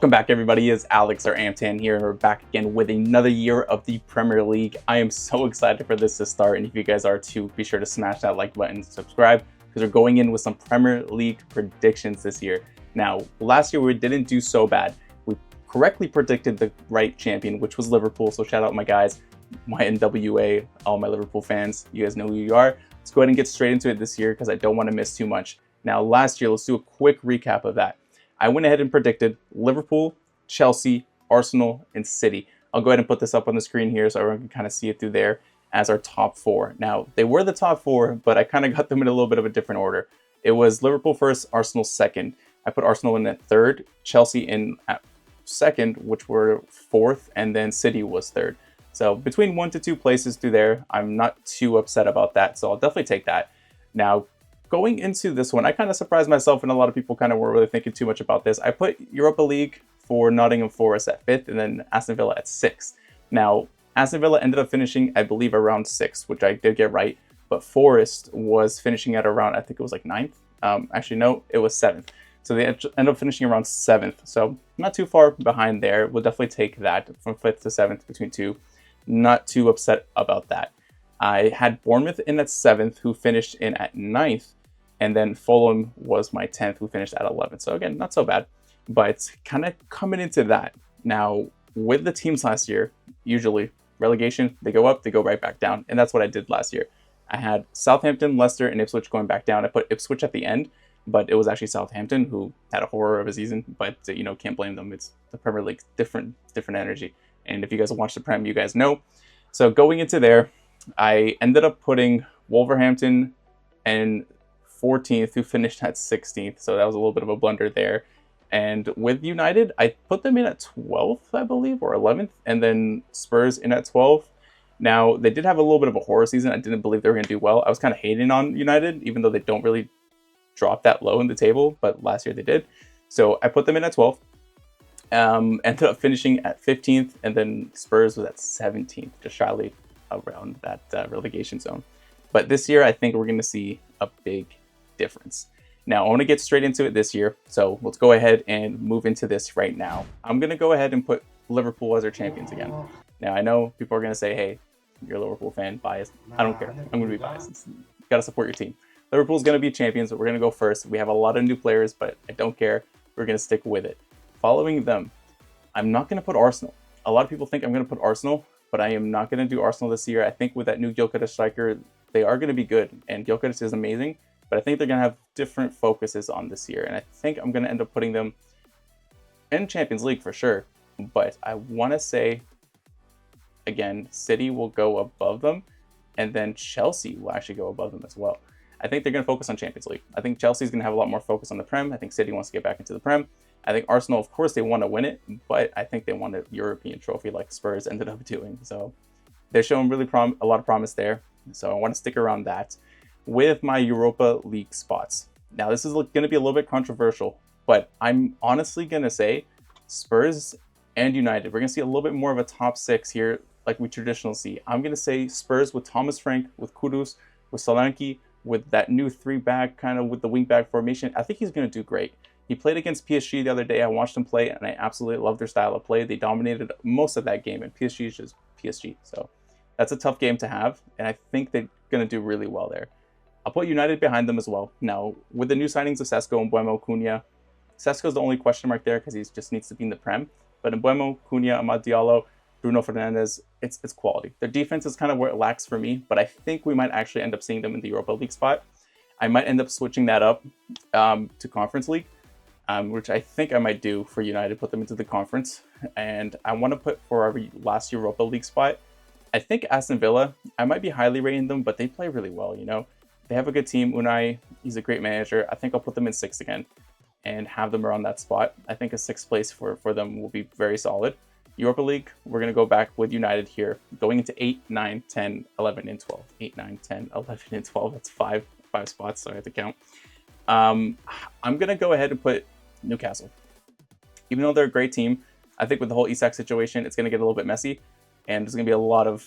Welcome back, everybody. It's Alex or AMTAN here, and we're back again with another year of the Premier League. I am so excited for this to start, and if you guys are too, be sure to smash that like button and subscribe, because we're going in with some Premier League predictions this year. Now, last year we didn't do so bad. We correctly predicted the right champion, which was Liverpool, so shout out my guys, my NWA, all my Liverpool fans. You guys know who you are. Let's go ahead and get straight into it this year, because I don't want to miss too much. Now, last year, let's do a quick recap of that. I went ahead and predicted Liverpool, Chelsea, Arsenal, and City. I'll go ahead and put this up on the screen here so everyone can kind of see it through there as our top four. Now, they were the top four, but I kind of got them in a little bit of a different order. It was Liverpool first, Arsenal second. I put Arsenal in at third, Chelsea in at second, which were fourth, and then City was third. So between 1 to 2 places through there, I'm not too upset about that, so I'll definitely take that. Now, going into this one, I kind of surprised myself, and a lot of people kind of weren't really thinking too much about this. I put Europa League for Nottingham Forest at 5th, and then Aston Villa at 6th. Now, Aston Villa ended up finishing, I believe, around 6th, which I did get right, but Forest was finishing at around, I think it was like 9th. Actually, no, it was 7th. So they ended up finishing around 7th, so not too far behind there. We'll definitely take that from 5th to 7th between two. Not too upset about that. I had Bournemouth in at 7th, who finished in at 9th. And then Fulham was my 10th, who finished at 11th. So again, not so bad, but kind of coming into that. Now, with the teams last year, usually relegation, they go up, they go right back down. And that's what I did last year. I had Southampton, Leicester, and Ipswich going back down. I put Ipswich at the end, but it was actually Southampton who had a horror of a season, but can't blame them. It's the Premier League, different energy. And if you guys watch the Prem, you guys know. So going into there, I ended up putting Wolverhampton and 14th, who finished at 16th, so that was a little bit of a blunder there. And with United, I put them in at 12th, I believe, or 11th, and then Spurs in at 12th. Now, they did have a little bit of a horror season. I didn't believe they were going to do well. I was kind of hating on United, even though they don't really drop that low in the table, but last year they did. So I put them in at 12th. Ended up finishing at 15th, and then Spurs was at 17th, just shyly around that relegation zone. But this year, I think we're going to see a big difference. Now, I want to get straight into it this year, so let's go ahead and move into this right now. I'm going to go ahead and put Liverpool as our champions again. Now, I know people are going to say, hey, you're a Liverpool fan, biased. I don't care. I'm going to be biased. You got to support your team. Liverpool's going to be champions, but we're going to go first. We have a lot of new players, but I don't care. We're going to stick with it. Following them, I'm not going to put Arsenal. A lot of people think I'm going to put Arsenal, but I am not going to do Arsenal this year. I think with that new Gyökeres striker, they are going to be good, and Gyökeres is amazing. But I think they're going to have different focuses on this year. And I think I'm going to end up putting them in Champions League for sure. But I want to say, again, City will go above them. And then Chelsea will actually go above them as well. I think they're going to focus on Champions League. I think Chelsea's going to have a lot more focus on the Prem. I think City wants to get back into the Prem. I think Arsenal, of course, they want to win it. But I think they want a European trophy like Spurs ended up doing. So they're showing really a lot of promise there. So I want to stick around that. With my Europa League spots. Now, this is going to be a little bit controversial, but I'm honestly going to say Spurs and United. We're going to see a little bit more of a top 6 here, like we traditionally see. I'm going to say Spurs with Thomas Frank, with Kudus, with Solanke, with that new 3-back, kind of with the wing-back formation. I think he's going to do great. He played against PSG the other day. I watched him play, and I absolutely love their style of play. They dominated most of that game, and PSG is just PSG. So that's a tough game to have, and I think they're going to do really well there. I'll put United behind them as well. Now, with the new signings of Sesko, Mbeumo, Cunha, Sesko's the only question mark there because he just needs to be in the Prem. But Mbeumo, Cunha, Amad Diallo, Bruno Fernandes, it's quality. Their defense is kind of where it lacks for me, but I think we might actually end up seeing them in the Europa League spot. I might end up switching that up to Conference League, which I think I might do for United, put them into the Conference. And I want to put for our last Europa League spot, I think Aston Villa, I might be highly rating them, but they play really well, They have a good team. Unai, he's a great manager. I think I'll put them in 6th again and have them around that spot. I think a 6th place for them will be very solid. Europa League, we're going to go back with United here, going into 8, 9, 10, 11, and 12. 8, 9, 10, 11, and 12. That's five spots, so I have to count. I'm going to go ahead and put Newcastle. Even though they're a great team, I think with the whole Isak situation, it's going to get a little bit messy. And there's going to be a lot of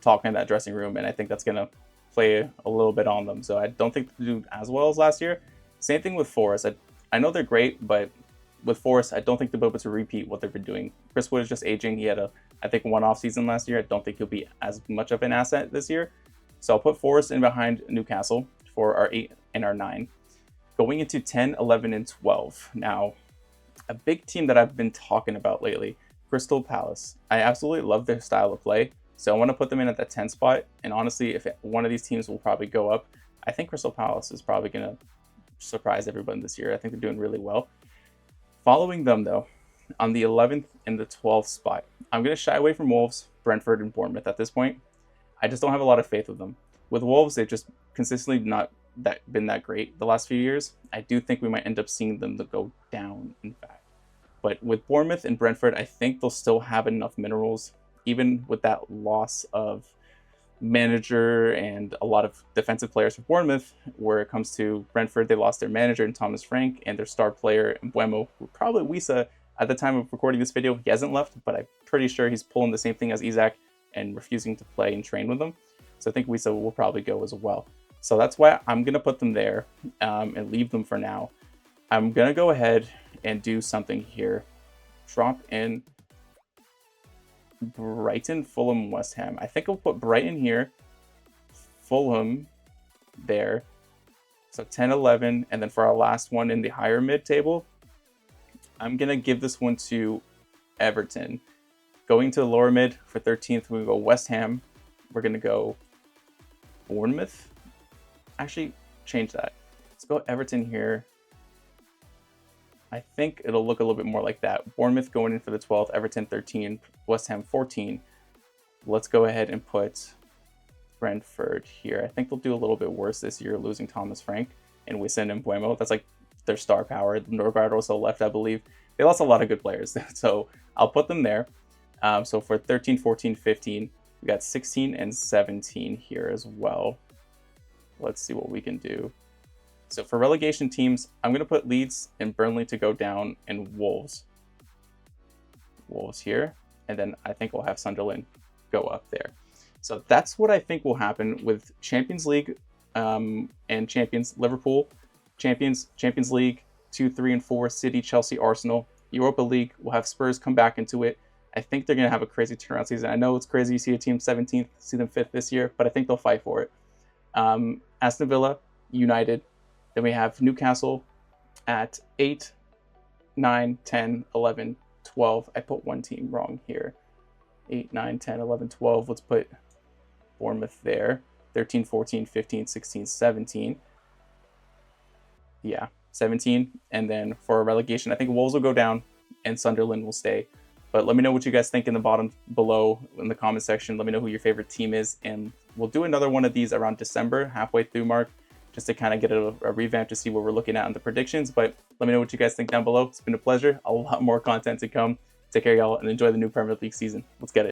talk in that dressing room, and I think that's going to play a little bit on them. So I don't think they'll do as well as last year. Same thing with Forest. I know they're great, but with Forest, I don't think they'll be able to repeat what they've been doing. Chris Wood is just aging. He had I think, one off season last year. I don't think he'll be as much of an asset this year. So I'll put Forest in behind Newcastle for our 8 and our 9. Going into 10, 11, and 12. Now, a big team that I've been talking about lately, Crystal Palace. I absolutely love their style of play. So I want to put them in at that 10 spot. And honestly, if one of these teams will probably go up, I think Crystal Palace is probably going to surprise everyone this year. I think they're doing really well. Following them, though, on the 11th and the 12th spot, I'm going to shy away from Wolves, Brentford, and Bournemouth at this point. I just don't have a lot of faith with them. With Wolves, they've just consistently not been that great the last few years. I do think we might end up seeing them to go down, in fact. But with Bournemouth and Brentford, I think they'll still have enough minerals, even with that loss of manager and a lot of defensive players for Bournemouth. Where it comes to Brentford, they lost their manager in Thomas Frank and their star player Mbeumo, who probably Wisa at the time of recording this video. He hasn't left, but I'm pretty sure he's pulling the same thing as Isak and refusing to play and train with them. So I think Wisa will probably go as well. So that's why I'm going to put them there and leave them for now. I'm going to go ahead and do something here. Drop in Brighton, Fulham, West Ham. I think I'll put Brighton here, Fulham there. So 10, 11, and then for our last one in the higher mid table, I'm going to give this one to Everton. Going to the lower mid for 13th, we go West Ham. We're going to go Bournemouth. Actually, change that. Let's go Everton here. I think it'll look a little bit more like that. Bournemouth going in for the 12th, Everton 13, West Ham 14. Let's go ahead and put Brentford here. I think they'll do a little bit worse this year, losing Thomas Frank and Wissam and Mbeumo. That's like their star power. Norgard also left, I believe. They lost a lot of good players, so I'll put them there. So for 13, 14, 15, we got 16 and 17 here as well. Let's see what we can do. So for relegation teams, I'm going to put Leeds and Burnley to go down and Wolves. Wolves here. And then I think we'll have Sunderland go up there. So that's what I think will happen with Champions League and Champions. Liverpool, Champions League 2, 3, and 4, City, Chelsea, Arsenal. Europa League, we'll have Spurs come back into it. I think they're going to have a crazy turnaround season. I know it's crazy. You see a team 17th, see them 5th this year, but I think they'll fight for it. Aston Villa, United. Then we have Newcastle at 8, 9, 10, 11, 12. I put one team wrong here. 8, 9, 10, 11, 12. Let's put Bournemouth there. 13, 14, 15, 16, 17. Yeah, 17. And then for relegation, I think Wolves will go down and Sunderland will stay. But let me know what you guys think in the bottom below in the comment section. Let me know who your favorite team is. And we'll do another one of these around December, halfway through mark, just to kind of get a revamp to see what we're looking at in the predictions. But let me know what you guys think down below. It's been a pleasure. A lot more content to come. Take care, y'all, and enjoy the new Premier League season. Let's get it.